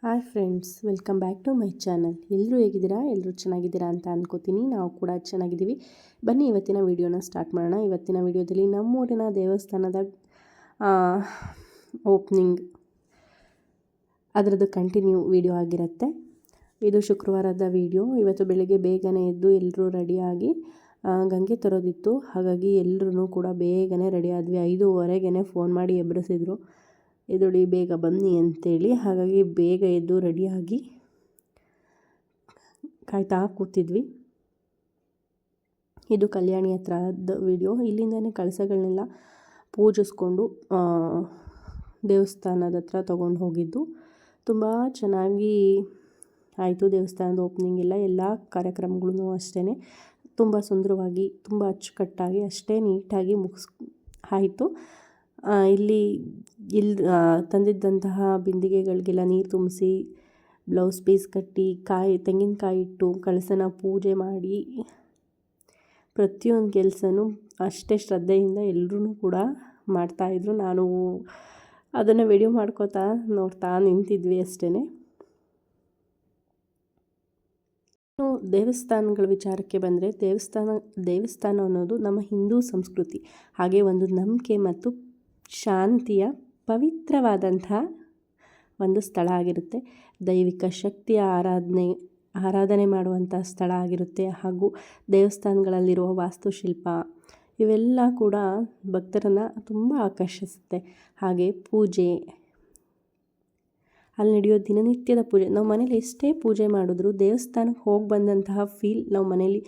Hi friends, welcome back to my channel. ಎಲ್ಲರೂ ಹೇಗಿದ್ದೀರಾ? ಎಲ್ಲರೂ ಚೆನ್ನಾಗಿದ್ದೀರಾ ಅಂತ ಅಂದ್ಕೋತೀನಿ. ನಾವು ಕೂಡ ಚೆನ್ನಾಗಿದ್ದೀವಿ. ಬನ್ನಿ ಇವತ್ತಿನ ವಿಡಿಯೋನ ಸ್ಟಾರ್ಟ್ ಮಾಡೋಣ. ಇವತ್ತಿನ ವಿಡಿಯೋದಲ್ಲಿ ನಮ್ಮೂರಿನ ದೇವಸ್ಥಾನದ ಓಪನಿಂಗ್ ಅದರದ್ದು ಕಂಟಿನ್ಯೂ ವಿಡಿಯೋ ಆಗಿರುತ್ತೆ. ಇದು ಶುಕ್ರವಾರದ ವಿಡಿಯೋ. ಇವತ್ತು ಬೆಳಗ್ಗೆ ಬೇಗನೆ ಎದ್ದು ಎಲ್ಲರೂ ರೆಡಿಯಾಗಿ ಗಂಗೆ ತರೋದಿತ್ತು. ಹಾಗಾಗಿ ಎಲ್ಲರೂ ಕೂಡ ಬೇಗನೆ ರೆಡಿ ಆದ್ವಿ. 5:15ಗೆ ಫೋನ್ ಮಾಡಿ ಎಬ್ಬರಿಸಿದ್ರು, ಎದುಡಿ ಬೇಗ ಬನ್ನಿ ಅಂತೇಳಿ. ಹಾಗಾಗಿ ಬೇಗ ಎದ್ದು ರೆಡಿಯಾಗಿ ಕಾಯ್ತಾ ಕೂತಿದ್ವಿ. ಇದು ಕಲ್ಯಾಣಿ ಹತ್ರದ ವಿಡಿಯೋ. ಇಲ್ಲಿಂದನೇ ಕಳಸಗಳನ್ನೆಲ್ಲ ಪೂಜಿಸ್ಕೊಂಡು ದೇವಸ್ಥಾನದ ಹತ್ರ ತೊಗೊಂಡು ಹೋಗಿದ್ದು. ತುಂಬ ಚೆನ್ನಾಗಿ ಆಯಿತು ದೇವಸ್ಥಾನದ ಓಪನಿಂಗ್ ಎಲ್ಲ ಕಾರ್ಯಕ್ರಮಗಳೂ ಅಷ್ಟೇ ತುಂಬ ಸುಂದರವಾಗಿ, ತುಂಬ ಅಚ್ಚುಕಟ್ಟಾಗಿ, ಅಷ್ಟೇ ನೀಟಾಗಿ ಆಯಿತು. ಇಲ್ಲಿ ತಂದಿದ್ದಂತಹ ಬಿಂದಿಗೆಗಳಿಗೆಲ್ಲ ನೀರು ತುಂಬಿಸಿ, ಬ್ಲೌಸ್ ಪೀಸ್ ಕಟ್ಟಿ, ತೆಂಗಿನಕಾಯಿ ಇಟ್ಟು ಕಳಸನ ಪೂಜೆ ಮಾಡಿ, ಪ್ರತಿಯೊಂದು ಕೆಲಸನೂ ಅಷ್ಟೇ ಶ್ರದ್ಧೆಯಿಂದ ಎಲ್ಲರೂ ಕೂಡ ಮಾಡ್ತಾಯಿದ್ರು. ನಾನು ಅದನ್ನು ವಿಡಿಯೋ ಮಾಡ್ಕೋತಾ ನೋಡ್ತಾ ನಿಂತಿದ್ವಿ ಅಷ್ಟೇ. ದೇವಸ್ಥಾನಗಳ ವಿಚಾರಕ್ಕೆ ಬಂದರೆ, ದೇವಸ್ಥಾನ ಅನ್ನೋದು ನಮ್ಮ ಹಿಂದೂ ಸಂಸ್ಕೃತಿ, ಹಾಗೆ ಒಂದು ನಂಬಿಕೆ ಮತ್ತು ಶಾಂತಿಯ ಪವಿತ್ರವಾದಂಥ ಒಂದು ಸ್ಥಳ ಆಗಿರುತ್ತೆ. ದೈವಿಕ ಶಕ್ತಿಯ ಆರಾಧನೆ ಮಾಡುವಂಥ ಸ್ಥಳ ಆಗಿರುತ್ತೆ. ಹಾಗೂ ದೇವಸ್ಥಾನಗಳಲ್ಲಿರುವ ವಾಸ್ತುಶಿಲ್ಪ ಇವೆಲ್ಲ ಕೂಡ ಭಕ್ತರನ್ನು ತುಂಬ ಆಕರ್ಷಿಸುತ್ತೆ. ಹಾಗೆ ಪೂಜೆ, ಅಲ್ಲಿ ನಡೆಯೋ ದಿನನಿತ್ಯದ ಪೂಜೆ, ನಾವು ಮನೇಲಿ ಎಷ್ಟೇ ಪೂಜೆ ಮಾಡಿದ್ರೂ ದೇವಸ್ಥಾನಕ್ಕೆ ಹೋಗಿ ಬಂದಂತಹ ಫೀಲ್ ನಾವು ಮನೇಲಿ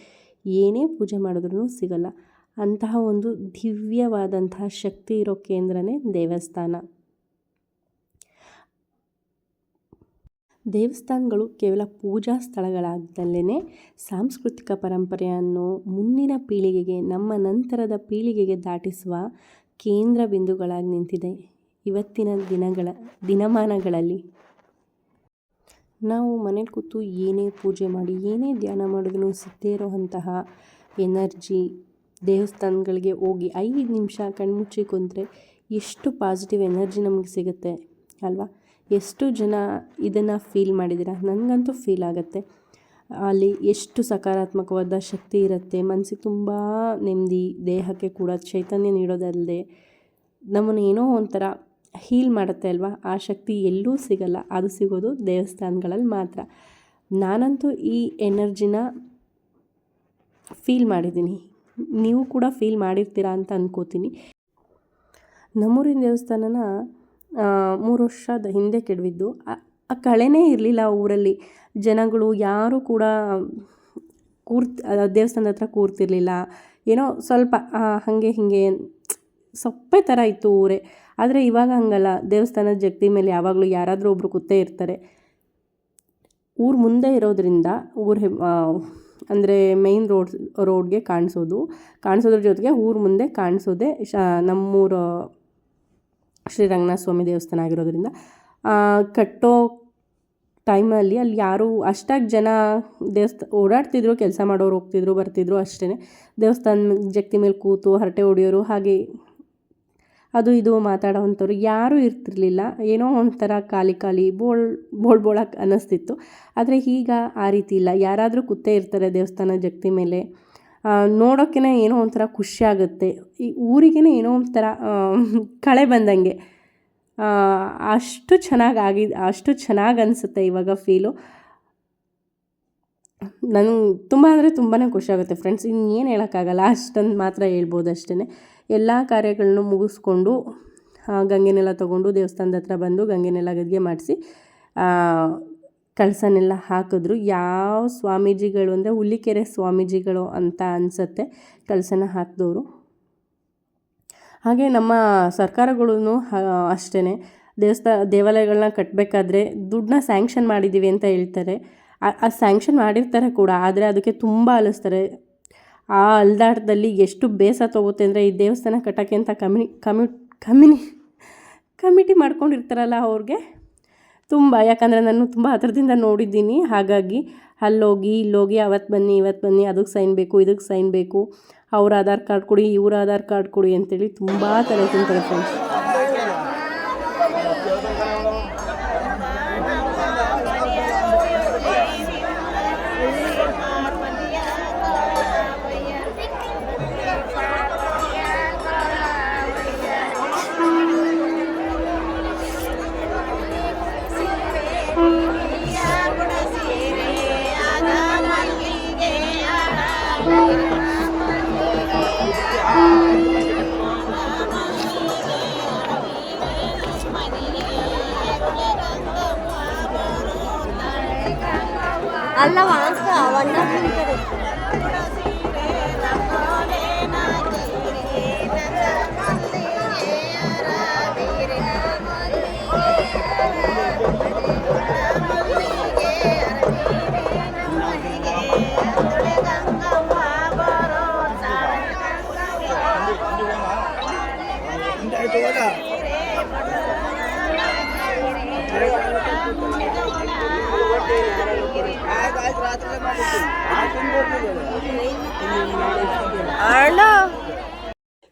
ಏನೇ ಪೂಜೆ ಮಾಡಿದ್ರೂ ಸಿಗಲ್ಲ. ಅಂತಹ ಒಂದು ದಿವ್ಯವಾದಂತಹ ಶಕ್ತಿ ಇರೋ ಕೇಂದ್ರನೇ ದೇವಸ್ಥಾನ. ದೇವಸ್ಥಾನಗಳು ಕೇವಲ ಪೂಜಾ ಸ್ಥಳಗಳಾಗದಲ್ಲೇ ಸಾಂಸ್ಕೃತಿಕ ಪರಂಪರೆಯನ್ನು ಮುಂದಿನ ಪೀಳಿಗೆಗೆ, ನಮ್ಮ ನಂತರದ ಪೀಳಿಗೆಗೆ ದಾಟಿಸುವ ಕೇಂದ್ರ ಬಿಂದುಗಳಾಗಿ ನಿಂತಿದೆ. ಇವತ್ತಿನ ದಿನಮಾನಗಳಲ್ಲಿ ನಾವು ಮನೇಲಿ ಕೂತು ಏನೇ ಪೂಜೆ ಮಾಡಿ, ಏನೇ ಧ್ಯಾನ ಮಾಡಿದ್ರೂ ಸಿಗದೇ ಇರೋವಂತಹ ಎನರ್ಜಿ ದೇವಸ್ಥಾನಗಳಿಗೆ ಹೋಗಿ 5 ನಿಮಿಷ ಕಣ್ಮುಚ್ಚಿ ಕುಂತರೆ ಎಷ್ಟು ಪಾಸಿಟಿವ್ ಎನರ್ಜಿ ನಮಗೆ ಸಿಗುತ್ತೆ ಅಲ್ವಾ? ಎಷ್ಟು ಜನ ಇದನ್ನು ಫೀಲ್ ಮಾಡಿದ್ದೀರಾ? ನನಗಂತೂ ಫೀಲ್ ಆಗುತ್ತೆ. ಅಲ್ಲಿ ಎಷ್ಟು ಸಕಾರಾತ್ಮಕವಾದ ಶಕ್ತಿ ಇರುತ್ತೆ. ಮನಸ್ಸಿಗೆ ತುಂಬ ನೆಮ್ಮದಿ, ದೇಹಕ್ಕೆ ಕೂಡ ಚೈತನ್ಯ ನೀಡೋದಲ್ಲದೆ ನಮ್ಮನ್ನು ಏನೋ ಒಂಥರ ಹೀಲ್ ಮಾಡುತ್ತೆ ಅಲ್ವಾ? ಆ ಶಕ್ತಿ ಎಲ್ಲೂ ಸಿಗಲ್ಲ, ಅದು ಸಿಗೋದು ದೇವಸ್ಥಾನಗಳಲ್ಲಿ ಮಾತ್ರ. ನಾನಂತೂ ಈ ಎನರ್ಜಿನ ಫೀಲ್ ಮಾಡಿದ್ದೀನಿ. ನೀವು ಕೂಡ ಫೀಲ್ ಮಾಡಿರ್ತೀರಾ ಅಂತ ಅಂದ್ಕೋತೀನಿ. ನಮ್ಮೂರಿನ ದೇವಸ್ಥಾನನ 3 ವರ್ಷದ ಹಿಂದೆ ಕೆಡವಿದ್ದು. ಆ ಕಳೆನೇ ಇರಲಿಲ್ಲ ಊರಲ್ಲಿ. ಜನಗಳು ಯಾರೂ ಕೂಡ ದೇವಸ್ಥಾನದ ಹತ್ರ ಕೂರ್ತಿರ್ಲಿಲ್ಲ. ಏನೋ ಸ್ವಲ್ಪ ಹಾಗೆ ಹೀಗೆ ಸೊಪ್ಪೆ ಥರ ಇತ್ತು ಊರೇ. ಆದರೆ ಇವಾಗ ಹಂಗಲ್ಲ. ದೇವಸ್ಥಾನದ ಜಗತಿ ಮೇಲೆ ಯಾವಾಗಲೂ ಯಾರಾದರೂ ಒಬ್ಬರು ಕೂತೇ ಇರ್ತಾರೆ. ಊರು ಮುಂದೆ ಇರೋದ್ರಿಂದ ಅಂದರೆ ಮೇಯ್ನ್ ರೋಡ್ಗೆ ಕಾಣಿಸೋದ್ರ ಜೊತೆಗೆ ಊರು ಮುಂದೆ ಕಾಣಿಸೋದೇ ನಮ್ಮೂರು ಶ್ರೀ ರಂಗನಾಥ ಸ್ವಾಮಿ ದೇವಸ್ಥಾನ ಆಗಿರೋದ್ರಿಂದ ಕಟ್ಟೋ ಟೈಮಲ್ಲಿ ಅಲ್ಲಿ ಯಾರೂ ಅಷ್ಟಾಗಿ ಜನ ಓಡಾಡ್ತಿದ್ರು, ಕೆಲಸ ಮಾಡೋರು ಹೋಗ್ತಿದ್ರು ಬರ್ತಿದ್ರು ಅಷ್ಟೇ. ದೇವಸ್ಥಾನ ಜಗತಿ ಮೇಲೆ ಕೂತು ಹರಟೆ ಹೊಡಿಯೋರು, ಹಾಗೆ ಅದು ಇದು ಮಾತಾಡೋವಂಥವ್ರು ಯಾರೂ ಇರ್ತಿರ್ಲಿಲ್ಲ. ಏನೋ ಒಂಥರ ಖಾಲಿ ಬೋಳಕ್ಕೆ ಅನ್ನಿಸ್ತಿತ್ತು. ಆದರೆ ಈಗ ಆ ರೀತಿ ಇಲ್ಲ. ಯಾರಾದರೂ ಕೂತೇ ಇರ್ತಾರೆ ದೇವಸ್ಥಾನ ಜಗತಿ ಮೇಲೆ. ನೋಡೋಕ್ಕೇ ಏನೋ ಒಂಥರ ಖುಷಿ ಆಗುತ್ತೆ. ಈ ಊರಿಗೇ ಏನೋ ಒಂಥರ ಕಳೆ ಬಂದಂಗೆ. ಅಷ್ಟು ಚೆನ್ನಾಗಿ ಅನಿಸುತ್ತೆ ಇವಾಗ ಫೀಲು. ನನಗೆ ತುಂಬ ಅಂದರೆ ತುಂಬಾ ಖುಷಿ ಆಗುತ್ತೆ ಫ್ರೆಂಡ್ಸ್. ಇನ್ನೇನು ಹೇಳೋಕ್ಕಾಗಲ್ಲ, ಅಷ್ಟೊಂದು ಮಾತ್ರ ಹೇಳ್ಬೋದು ಅಷ್ಟೇ. ಎಲ್ಲ ಕಾರ್ಯಗಳನ್ನು ಮುಗಿಸ್ಕೊಂಡು ಗಂಗೆನೆಲ್ಲ ತೊಗೊಂಡು ದೇವಸ್ಥಾನದ ಹತ್ರ ಬಂದು ಗಂಗೆನೆಲ್ಲ ಗದ್ಗೆ ಮಾಡಿಸಿ ಕಳಸನೆಲ್ಲ ಹಾಕಿದ್ರು. ಯಾವ ಸ್ವಾಮೀಜಿಗಳು ಅಂದರೆ ಹುಲಿಕೆರೆ ಸ್ವಾಮೀಜಿಗಳು ಅಂತ ಅನಿಸುತ್ತೆ ಕಳಸನ ಹಾಕಿದವರು. ಹಾಗೆ ನಮ್ಮ ಸರ್ಕಾರಗಳೂ ಅಷ್ಟೇ ದೇವಾಲಯಗಳನ್ನ ಕಟ್ಟಬೇಕಾದ್ರೆ ದುಡ್ಡನ್ನ ಸ್ಯಾಂಕ್ಷನ್ ಮಾಡಿದ್ದೀವಿ ಅಂತ ಹೇಳ್ತಾರೆ. ಆ ಸ್ಯಾಂಕ್ಷನ್ ಮಾಡಿರ್ತಾರೆ ಕೂಡ, ಆದರೆ ಅದಕ್ಕೆ ತುಂಬ ಅಲಿಸ್ತಾರೆ. ಆ ಅಲ್ದಾಟದಲ್ಲಿ ಎಷ್ಟು ಬೇಸ ತೊಗುತ್ತೆ ಅಂದರೆ, ಈ ದೇವಸ್ಥಾನ ಕಟ್ಟೋಕ್ಕೆ ಅಂತ ಕಮಿಟಿ ಮಾಡ್ಕೊಂಡಿರ್ತಾರಲ್ಲ ಅವ್ರಿಗೆ ತುಂಬ. ಯಾಕಂದರೆ ನಾನು ತುಂಬ ಹತ್ರದಿಂದ ನೋಡಿದ್ದೀನಿ. ಹಾಗಾಗಿ ಅಲ್ಲೋಗಿ ಇಲ್ಲೋಗಿ ಅವತ್ತು ಬನ್ನಿ ಅದಕ್ಕೆ ಸೈನ್ ಬೇಕು, ಇದಕ್ಕೆ ಸೈನ್ ಬೇಕು, ಅವ್ರ ಆಧಾರ್ ಕಾರ್ಡ್ ಕೊಡಿ, ಇವ್ರ ಆಧಾರ್ ಕಾರ್ಡ್ ಕೊಡಿ ಅಂತೇಳಿ ತುಂಬ ತಲೆ ತಿಂತಾರೆ ಫ್ರೆಂಡ್ಸ್. ಅಲ್ಲ ವಾಸ ಅವನ್ನ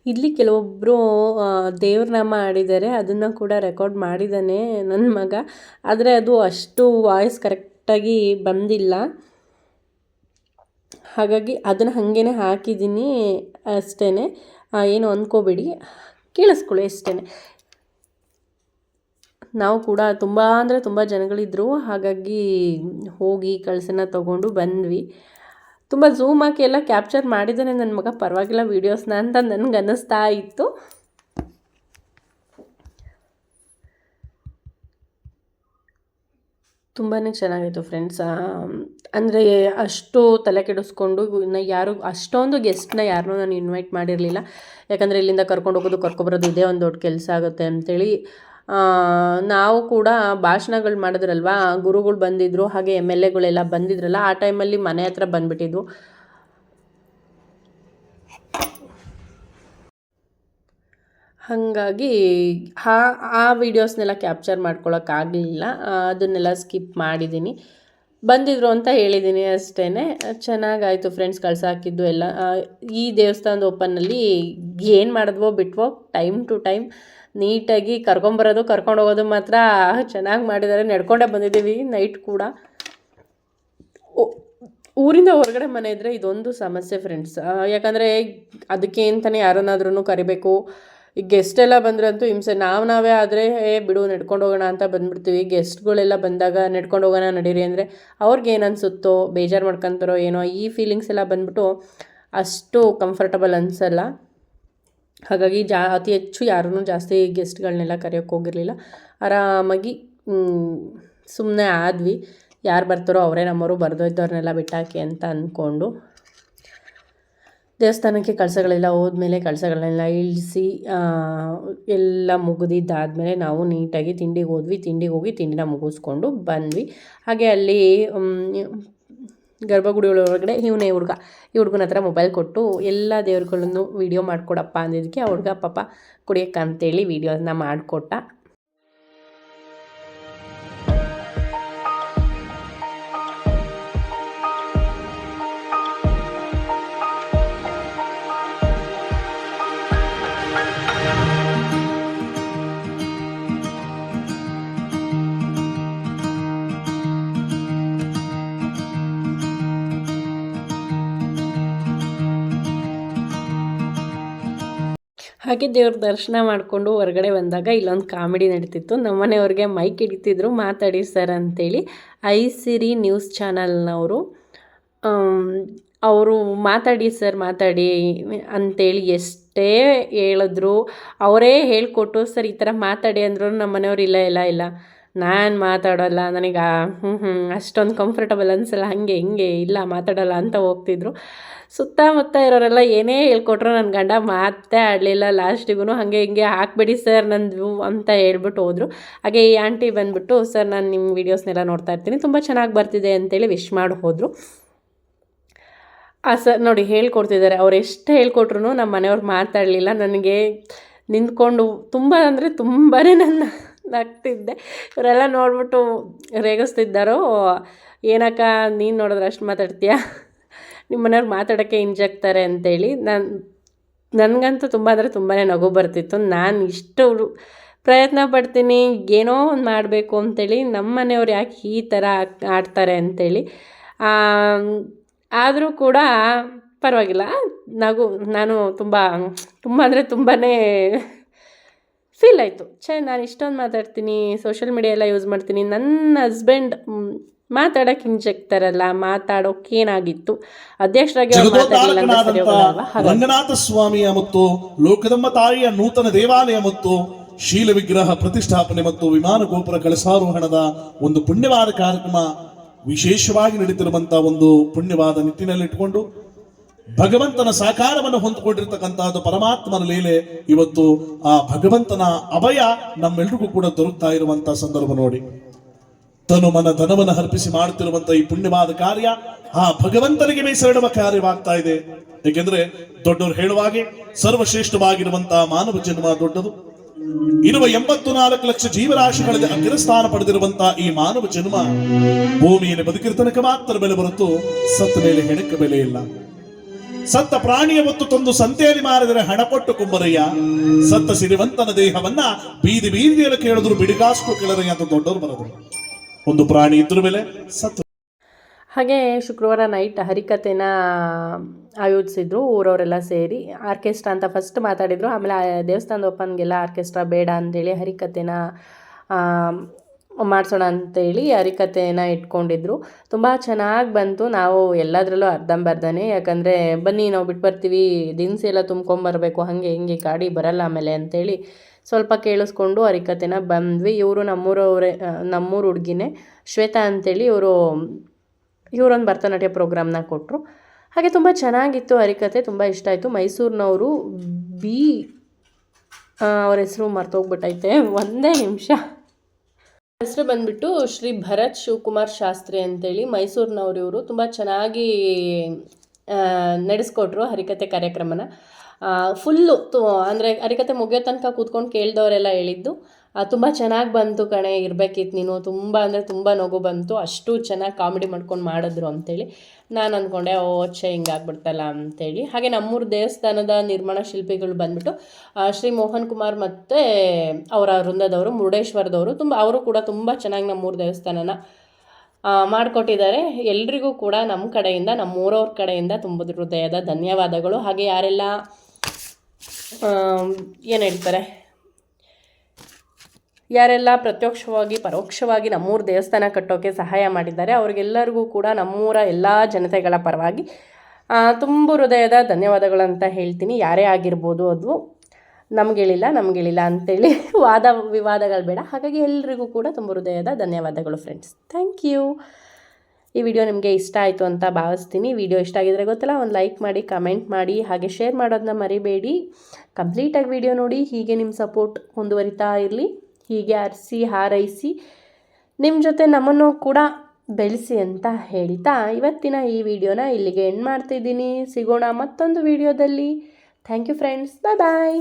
ಇಲ್ಲಿ ಕೆಲವೊಬ್ಬರು ದೇವ್ರ ನಾಮ ಆಡಿದ್ದಾರೆ, ಅದನ್ನು ಕೂಡ ರೆಕಾರ್ಡ್ ಮಾಡಿದ್ದಾನೆ ನನ್ನ ಮಗ. ಆದರೆ ಅದು ಅಷ್ಟು ವಾಯ್ಸ್ ಕರೆಕ್ಟಾಗಿ ಬಂದಿಲ್ಲ, ಹಾಗಾಗಿ ಅದನ್ನು ಹಾಗೇ ಹಾಕಿದ್ದೀನಿ ಅಷ್ಟೇ. ಏನು ಅಂದ್ಕೋಬೇಡಿ, ಕೇಳಿಸ್ಕೊಳ್ಳಿ ಅಷ್ಟೇ. ನಾವು ಕೂಡ ತುಂಬ ಅಂದರೆ ತುಂಬ ಜನಗಳಿದ್ದರು, ಹಾಗಾಗಿ ಹೋಗಿ ಕಳಸನ ತೊಗೊಂಡು ಬಂದ್ವಿ. ತುಂಬ ಝೂಮ್ ಹಾಕಿ ಎಲ್ಲ ಕ್ಯಾಪ್ಚರ್ ಮಾಡಿದ್ದಾನೆ ನನ್ನ ಮಗ, ಪರವಾಗಿಲ್ಲ ವೀಡಿಯೋಸ್ನ ಅಂತ ನನಗೆ ಅನ್ನಿಸ್ತಾ ಇತ್ತು. ತುಂಬಾ ಚೆನ್ನಾಗಿತ್ತು ಫ್ರೆಂಡ್ಸ್. ಅಂದರೆ ಅಷ್ಟು ತಲೆ ಕೆಡಿಸ್ಕೊಂಡು ಯಾರು ಅಷ್ಟೊಂದು ಗೆಸ್ಟ್ನ ಯಾರನ್ನೂ ನಾನು ಇನ್ವೈಟ್ ಮಾಡಿರಲಿಲ್ಲ. ಯಾಕಂದರೆ ಇಲ್ಲಿಂದ ಕರ್ಕೊಂಡು ಹೋಗೋದು ಕರ್ಕೊಬರೋದು ಇದೇ ಒಂದು ದೊಡ್ಡ ಕೆಲಸ ಆಗುತ್ತೆ ಅಂಥೇಳಿ ನಾವು ಕೂಡ ಭಾಷಣಗಳು ಮಾಡಿದ್ರಲ್ವ, ಗುರುಗಳು ಬಂದಿದ್ದರು, ಹಾಗೆ MLAಗಳೆಲ್ಲ ಬಂದಿದ್ರಲ್ಲ, ಆ ಟೈಮಲ್ಲಿ ಮನೆ ಹತ್ರ ಬಂದುಬಿಟ್ಟಿದ್ವು. ಹಾಗಾಗಿ ಆ ವೀಡಿಯೋಸ್ನೆಲ್ಲ ಕ್ಯಾಪ್ಚರ್ ಮಾಡ್ಕೊಳಕ್ಕಾಗಲಿಲ್ಲ, ಅದನ್ನೆಲ್ಲ ಸ್ಕಿಪ್ ಮಾಡಿದ್ದೀನಿ. ಬಂದಿದ್ರು ಅಂತ ಹೇಳಿದ್ದೀನಿ ಅಷ್ಟೇ. ಚೆನ್ನಾಗಾಯಿತು ಫ್ರೆಂಡ್ಸ್ ಕಳಸ ಹಾಕಿದ್ದು ಎಲ್ಲ. ಈ ದೇವಸ್ಥಾನದ ಓಪನ್ನಲ್ಲಿ ಏನು ಮಾಡಿದ್ವೋ ಬಿಟ್ವೋ, ಟೈಮ್ ಟು ಟೈಮ್ ನೀಟಾಗಿ ಕರ್ಕೊಂಬರೋದು ಕರ್ಕೊಂಡು ಹೋಗೋದು ಮಾತ್ರ ಚೆನ್ನಾಗಿ ಮಾಡಿದ್ದಾರೆ. ನಡ್ಕೊಂಡೇ ಬಂದಿದ್ದೀವಿ ನೈಟ್ ಕೂಡ. ಊರಿಂದ ಹೊರಗಡೆ ಮನೆ ಇದ್ದರೆ ಇದೊಂದು ಸಮಸ್ಯೆ ಫ್ರೆಂಡ್ಸ್. ಯಾಕಂದರೆ ಅದಕ್ಕೆ ಅಂತಲೇ ಯಾರನ್ನಾದ್ರೂ ಕರಿಬೇಕು. ಈಗ ಗೆಸ್ಟ್ ಎಲ್ಲ ಬಂದ್ರಂತೂ ಹಿಂಸೆ. ನಾವೇ ಆದರೆ ಬಿಡು ನಡ್ಕೊಂಡು ಹೋಗೋಣ ಅಂತ ಬಂದುಬಿಡ್ತೀವಿ. ಗೆಸ್ಟ್ಗಳೆಲ್ಲ ಬಂದಾಗ ನಡ್ಕೊಂಡು ಹೋಗೋಣ ನಡೀರಿ ಅಂದರೆ ಅವ್ರಿಗೆ ಏನು ಅನಿಸುತ್ತೋ, ಬೇಜಾರು ಮಾಡ್ಕೊತಾರೋ ಏನೋ, ಈ ಫೀಲಿಂಗ್ಸ್ ಎಲ್ಲ ಬಂದ್ಬಿಟ್ಟು ಅಷ್ಟು ಕಂಫರ್ಟಬಲ್ ಅನಿಸಲ್ಲ. ಹಾಗಾಗಿ ಅತಿ ಹೆಚ್ಚು ಯಾರೂ ಜಾಸ್ತಿ ಗೆಸ್ಟ್ಗಳನ್ನೆಲ್ಲ ಕರೆಯೋಕ್ಕೆ ಹೋಗಿರಲಿಲ್ಲ. ಆರಾಮಾಗಿ ಸುಮ್ಮನೆ ಆದ್ವಿ. ಯಾರು ಬರ್ತಾರೋ ಅವರೇ ನಮ್ಮವರು, ಬರ್ದೋಯ್ದವ್ರನ್ನೆಲ್ಲ ಬಿಟ್ಟಾಕಿ ಅಂತ ಅಂದ್ಕೊಂಡು ದೇವಸ್ಥಾನಕ್ಕೆ ಕಳಸಗಳೆಲ್ಲ ಹೋದ್ಮೇಲೆ ಕಳಸಗಳನ್ನೆಲ್ಲ ಇಳಿಸಿ ಎಲ್ಲ ಮುಗಿದಿದ್ದಾದಮೇಲೆ ನಾವು ನೀಟಾಗಿ ತಿಂಡಿಗೆ ಹೋದ್ವಿ. ತಿಂಡಿಗೆ ಹೋಗಿ ತಿಂಡಿನ ಮುಗಿಸ್ಕೊಂಡು ಬಂದ್ವಿ. ಹಾಗೆ ಅಲ್ಲಿ ಗರ್ಭಗುಡಿ ಒಳಗಡೆ ಈ ಹುಡುಗನ ಹತ್ರ ಮೊಬೈಲ್ ಕೊಟ್ಟು ಎಲ್ಲ ದೇವ್ರುಗಳನ್ನು ವೀಡಿಯೋ ಮಾಡಿಕೊಡಪ್ಪ ಅಂದಿದ್ದಕ್ಕೆ ಆ ಹುಡುಗ ಪಾಪ ಕುಡಿಯೋಕ್ಕಂತೇಳಿ ವೀಡಿಯೋನ ಮಾಡಿಕೊಟ್ಟ. ಹಾಗೆ ದೇವ್ರ ದರ್ಶನ ಮಾಡಿಕೊಂಡು ಹೊರಗಡೆ ಬಂದಾಗ ಇಲ್ಲೊಂದು ಕಾಮಿಡಿ ನಡೀತಿತ್ತು. ನಮ್ಮ ಮನೆಯವ್ರಿಗೆ ಮೈಕ್ ಹಿಡಿತಿದ್ರು, ಮಾತಾಡಿ ಸರ್ ಅಂತೇಳಿ. ಐಸಿರಿ ನ್ಯೂಸ್ ಚಾನಲ್ನವರು ಅವರು ಮಾತಾಡಿ ಸರ್ ಮಾತಾಡಿ ಅಂತೇಳಿ ಎಷ್ಟೇ ಹೇಳಿದ್ರು, ಅವರೇ ಹೇಳಿಕೊಟ್ಟು ಸರ್ ಈ ಥರ ಮಾತಾಡಿ ಅಂದರು. ನಮ್ಮ ಮನೆಯವ್ರು ಇಲ್ಲ ನಾನು ಮಾತಾಡೋಲ್ಲ, ನನಗೆ ಅಷ್ಟೊಂದು ಕಂಫರ್ಟಬಲ್ ಅನಿಸಲ್ಲ, ಹಿಂಗೆ ಇಲ್ಲ ಮಾತಾಡೋಲ್ಲ ಅಂತ ಹೋಗ್ತಿದ್ರು. ಸುತ್ತಮುತ್ತ ಇರೋರೆಲ್ಲ ಏನೇ ಹೇಳ್ಕೊಟ್ರು ನನ್ನ ಗಂಡ ಮಾತೇ ಆಡಲಿಲ್ಲ. ಲಾಸ್ಟಿಗೂ ಹಾಗೆ ಹಿಂಗೆ ಹಾಕ್ಬೇಡಿ ಸರ್ ನಂದು ಅಂತ ಹೇಳ್ಬಿಟ್ಟು ಹೋದರು. ಹಾಗೆ ಈ ಆಂಟಿ ಬಂದುಬಿಟ್ಟು ಸರ್ ನಾನು ನಿಮ್ಮ ವೀಡಿಯೋಸ್ನೆಲ್ಲ ನೋಡ್ತಾ ಇರ್ತೀನಿ, ತುಂಬ ಚೆನ್ನಾಗಿ ಬರ್ತಿದೆ ಅಂತೇಳಿ ವಿಶ್ ಮಾಡಿ ಹೋದರು. ಸರ್ ನೋಡಿ ಹೇಳ್ಕೊಡ್ತಿದ್ದಾರೆ, ಅವ್ರು ಎಷ್ಟು ಹೇಳ್ಕೊಟ್ರು ನಮ್ಮ ಮನೆಯವ್ರು ಮಾತಾಡಲಿಲ್ಲ. ನನಗೆ ನಿಂತ್ಕೊಂಡು ತುಂಬ ಅಂದರೆ ತುಂಬಾ ನನ್ನ ನಗ್ತಿದ್ದೆ. ಇವರೆಲ್ಲ ನೋಡ್ಬಿಟ್ಟು ರೇಗಿಸ್ತಿದ್ದಾರೋ, ಏನಕ್ಕ ನೀನು ನೋಡಿದ್ರೆ ಅಷ್ಟು ಮಾತಾಡ್ತೀಯಾ, ನಿಮ್ಮ ಮನೆಯವ್ರು ಮಾತಾಡೋಕ್ಕೆ ಹಿಂಜಾಗ್ತಾರೆ ಅಂತೇಳಿ. ನನಗಂತೂ ತುಂಬ ಅಂದರೆ ತುಂಬಾ ನಗು ಬರ್ತಿತ್ತು. ನಾನು ಇಷ್ಟು ಪ್ರಯತ್ನ ಪಡ್ತೀನಿ ಏನೋ ಒಂದು ಮಾಡಬೇಕು ಅಂತೇಳಿ, ನಮ್ಮ ಮನೆಯವ್ರು ಯಾಕೆ ಈ ಥರ ಆಡ್ತಾರೆ ಅಂತೇಳಿ. ಆದರೂ ಕೂಡ ಪರವಾಗಿಲ್ಲ, ನಾನು ತುಂಬ ಅಂದರೆ ತುಂಬಾ ಫೀಲ್ ಆಯಿತು. ನಾನು ಇಷ್ಟೊಂದು ಮಾತಾಡ್ತೀನಿ, ಸೋಷಿಯಲ್ ಮೀಡಿಯಾ ಎಲ್ಲ ಯೂಸ್ ಮಾಡ್ತೀನಿ, ನನ್ನ ಹಸ್ಬೆಂಡ್ ಮಾತಾಡೋಕೆ ಹಿಂಜಕ್ತಾರಲ್ಲ, ಮಾತಾಡೋಕ್ಕೇನಾಗಿತ್ತು, ಅಧ್ಯಕ್ಷರಾಗಿ ಅವ್ರು ಮಾತಾಡಲಿಲ್ಲ ಅಂದ್ರೆ ಸರಿ ಹೋಗಲ್ಲ. ರಂಗನಾಥ ಸ್ವಾಮಿಯ ಮತ್ತು ಲೋಕದಮ್ಮ ತಾಯಿಯ ನೂತನ ದೇವಾಲಯ ಮತ್ತು ಶೀಲ ವಿಗ್ರಹ ಪ್ರತಿಷ್ಠಾಪನೆ ಮತ್ತು ವಿಮಾನ ಗೋಪುರ ಕಳಸಾರೋಹಣದ ಒಂದು ಪುಣ್ಯವಾದ ಕಾರ್ಯಕ್ರಮ ವಿಶೇಷವಾಗಿ ನಡೀತಿರುವಂತಹ ಒಂದು ಪುಣ್ಯವಾದ ನಿಟ್ಟಿನಲ್ಲಿಟ್ಟುಕೊಂಡು ಭಗವಂತನ ಸಾಕಾರವನ್ನು ಹೊಂದಿಕೊಂಡಿರ್ತಕ್ಕಂತಹದ್ದು ಪರಮಾತ್ಮನ ಲೀಲೆ. ಇವತ್ತು ಆ ಭಗವಂತನ ಅಭಯ ನಮ್ಮೆಲ್ರಿಗೂ ಕೂಡ ದೊರಕ್ತಾ ಇರುವಂತಹ ಸಂದರ್ಭ ನೋಡಿ. ತನು ಮನ ಧನವನ್ನು ಅರ್ಪಿಸಿ ಮಾಡುತ್ತಿರುವಂತಹ ಈ ಪುಣ್ಯವಾದ ಕಾರ್ಯ ಆ ಭಗವಂತನಿಗೆ ಮೀಸಲಿಡುವ ಕಾರ್ಯವಾಗ್ತಾ ಇದೆ. ಏಕೆಂದ್ರೆ ದೊಡ್ಡವರು ಹೇಳುವಾಗೆ ಸರ್ವಶ್ರೇಷ್ಠವಾಗಿರುವಂತಹ ಮಾನವ ಜನ್ಮ ದೊಡ್ಡದು. ಇರುವ 84 ಲಕ್ಷ ಜೀವರಾಶಿಗಳಲ್ಲಿ ಅಗ್ರಸ್ಥಾನ ಪಡೆದಿರುವಂತಹ ಈ ಮಾನವ ಜನ್ಮ ಭೂಮಿಯಲ್ಲಿ ಬದುಕಿರ್ತನಕ್ಕೆ ಮಾತ್ರ ಬೆಲೆ ಹೊರತು ಸತ್ತ ಮೇಲೆ ಹೆಣಕ್ಕೆ ಬೆಲೆ ಇಲ್ಲ. ಸತ್ತ ಪ್ರಾಣಿಯ ಹೊತ್ತು ತಂದು ಸಂತೆಯಲ್ಲಿ ಮಾರಿದರೆ ಹಣ ಕೊಟ್ಟು ಕುಂಬರಯ್ಯ, ಸತ್ತ ಸಿರಿವಂತನ ದೇಹವನ್ನ ಬೀದಿ ಬೀದಿಯಲ್ಲಿ ಕೇಳಿದ್ರು ಬಿಡಿಗಾಸ್ಕು ಕೇಳರಯ್ಯ ಅಂತ ದೊಡ್ಡವರು ಬರೋದು. ಒಂದು ಪ್ರಾಣಿ ಇದ್ರ ಮೇಲೆ ಸತ್ತು. ಹಾಗೆ ಶುಕ್ರವಾರ ನೈಟ್ ಹರಿಕಥೆನ ಆಯೋಜಿಸಿದ್ರು ಊರವರೆಲ್ಲ ಸೇರಿ. ಆರ್ಕೆಸ್ಟ್ರಾ ಅಂತ ಫಸ್ಟ್ ಮಾತಾಡಿದರು, ಆಮೇಲೆ ದೇವಸ್ಥಾನದ ಓಪನ್ಗೆಲ್ಲ ಆರ್ಕೆಸ್ಟ್ರಾ ಬೇಡ ಅಂತೇಳಿ ಹರಿಕಥೆನ ಮಾಡಿಸೋಣ ಅಂತೇಳಿ ಹರಿಕಥೆನ ಇಟ್ಕೊಂಡಿದ್ರು. ತುಂಬ ಚೆನ್ನಾಗಿ ಬಂತು. ನಾವು ಎಲ್ಲದರಲ್ಲೂ ಅರ್ಧಂಬರ್ಧನೇ, ಯಾಕಂದರೆ ಬನ್ನಿ ನಾವು ಬಿಟ್ಟು ಬರ್ತೀವಿ, ದಿನಸಿ ಎಲ್ಲ ತುಂಬ್ಕೊಂಬರ್ಬೇಕು, ಹಾಗೆ ಹಿಂಗೆ ಗಾಡಿ ಬರಲ್ಲ ಆಮೇಲೆ ಅಂತೇಳಿ ಸ್ವಲ್ಪ ಕೇಳಿಸ್ಕೊಂಡು ಹರಿಕಥೆನ ಬಂದ್ವಿ. ಇವರು ನಮ್ಮೂರು ಹುಡುಗಿನೇ ಶ್ವೇತಾ ಅಂತೇಳಿ, ಇವರೊಂದು ಭರತನಾಟ್ಯ ಪ್ರೋಗ್ರಾಮ್ನ ಕೊಟ್ಟರು. ಹಾಗೆ ತುಂಬ ಚೆನ್ನಾಗಿತ್ತು ಹರಿಕಥೆ, ತುಂಬ ಇಷ್ಟ ಆಯಿತು. ಮೈಸೂರಿನವರು ಅವ್ರ ಹೆಸರು ಮರ್ತೋಗ್ಬಿಟ್ಟೈತೆ, ಒಂದೇ ನಿಮಿಷ. ಹೆಸರು ಬಂದುಬಿಟ್ಟು ಶ್ರೀ ಭರತ್ ಶಿವಕುಮಾರ್ ಶಾಸ್ತ್ರಿ ಅಂತೇಳಿ ಮೈಸೂರಿನವರು. ಇವರು ತುಂಬ ಚೆನ್ನಾಗಿ ನಡೆಸ್ಕೊಟ್ರು ಹರಿಕಥೆ ಕಾರ್ಯಕ್ರಮನ. ಫುಲ್ಲು ಅಂದರೆ ಹರಿಕಥೆ ಮುಗಿಯೋ ತನಕ ಕೂತ್ಕೊಂಡು ಕೇಳಿದವರೆಲ್ಲ ಹೇಳಿದ್ದು ತುಂಬ ಚೆನ್ನಾಗಿ ಬಂತು ಕಣೆ, ಇರಬೇಕಿತ್ತು ನೀನು, ತುಂಬ ಅಂದರೆ ತುಂಬ ನಗು ಬಂತು, ಅಷ್ಟು ಚೆನ್ನಾಗಿ ಕಾಮಿಡಿ ಮಾಡ್ಕೊಂಡು ಮಾಡಿದ್ರು ಅಂತೇಳಿ. ನಾನು ಅಂದ್ಕೊಂಡೆ ಹಿಂಗಾಗ್ಬಿಡ್ತಲ್ಲ ಅಂತೇಳಿ. ಹಾಗೆ ನಮ್ಮೂರು ದೇವಸ್ಥಾನದ ನಿರ್ಮಾಣ ಶಿಲ್ಪಿಗಳು ಬಂದುಬಿಟ್ಟು ಶ್ರೀ ಮೋಹನ್ ಕುಮಾರ್ ಮತ್ತು ಅವರ ವೃಂದದವರು, ಮುರುಡೇಶ್ವರದವರು, ಅವರು ಕೂಡ ತುಂಬ ಚೆನ್ನಾಗಿ ನಮ್ಮೂರು ದೇವಸ್ಥಾನನ ಮಾಡಿಕೊಟ್ಟಿದ್ದಾರೆ. ಎಲ್ರಿಗೂ ಕೂಡ ನಮ್ಮ ಕಡೆಯಿಂದ, ನಮ್ಮೂರವ್ರ ಕಡೆಯಿಂದ ತುಂಬ ಹೃದಯದ ಧನ್ಯವಾದಗಳು. ಹಾಗೆ ಯಾರೆಲ್ಲ ಏನು ಹೇಳ್ತಾರೆ, ಯಾರೆಲ್ಲ ಪ್ರತ್ಯಕ್ಷವಾಗಿ ಪರೋಕ್ಷವಾಗಿ ನಮ್ಮೂರು ದೇವಸ್ಥಾನ ಕಟ್ಟೋಕ್ಕೆ ಸಹಾಯ ಮಾಡಿದ್ದಾರೆ, ಅವ್ರಿಗೆಲ್ಲರಿಗೂ ಕೂಡ ನಮ್ಮೂರ ಎಲ್ಲ ಜನತೆಗಳ ಪರವಾಗಿ ತುಂಬ ಹೃದಯದ ಧನ್ಯವಾದಗಳಂತ ಹೇಳ್ತೀನಿ. ಯಾರೇ ಆಗಿರ್ಬೋದು, ಅದು ನಮಗೇಳಿಲ್ಲ ಅಂತೇಳಿ ವಾದ ವಿವಾದಗಳು ಬೇಡ. ಹಾಗಾಗಿ ಎಲ್ರಿಗೂ ಕೂಡ ತುಂಬ ಹೃದಯದ ಧನ್ಯವಾದಗಳು ಫ್ರೆಂಡ್ಸ್. Thank you. ಈ ವಿಡಿಯೋ ನಿಮಗೆ ಇಷ್ಟ ಆಯಿತು ಅಂತ ಭಾವಿಸ್ತೀನಿ. ವಿಡಿಯೋ ಇಷ್ಟ ಆಗಿದ್ರೆ ಗೊತ್ತಲ್ಲ, ಒಂದು ಲೈಕ್ ಮಾಡಿ, ಕಮೆಂಟ್ ಮಾಡಿ, ಹಾಗೆ ಶೇರ್ ಮಾಡೋದನ್ನ ಮರಿಬೇಡಿ. ಕಂಪ್ಲೀಟಾಗಿ ವಿಡಿಯೋ ನೋಡಿ. ಹೀಗೆ ನಿಮ್ಮ ಸಪೋರ್ಟ್ ಮುಂದುವರಿತಾ ಇರಲಿ. ಹೀಗೆ ಹಾರೈಸಿ ನಿಮ್ಮ ಜೊತೆ ನಮ್ಮನ್ನು ಕೂಡ ಬೆಳೆಸಿ ಅಂತ ಹೇಳ್ತಾ ಇವತ್ತಿನ ಈ ವಿಡಿಯೋನ ಇಲ್ಲಿಗೆ ಎಂಡ್ ಮಾಡ್ತಿದ್ದೀನಿ. ಸಿಗೋಣ ಮತ್ತೊಂದು ವಿಡಿಯೋದಲ್ಲಿ. Thank you friends. ಬಾಯ್.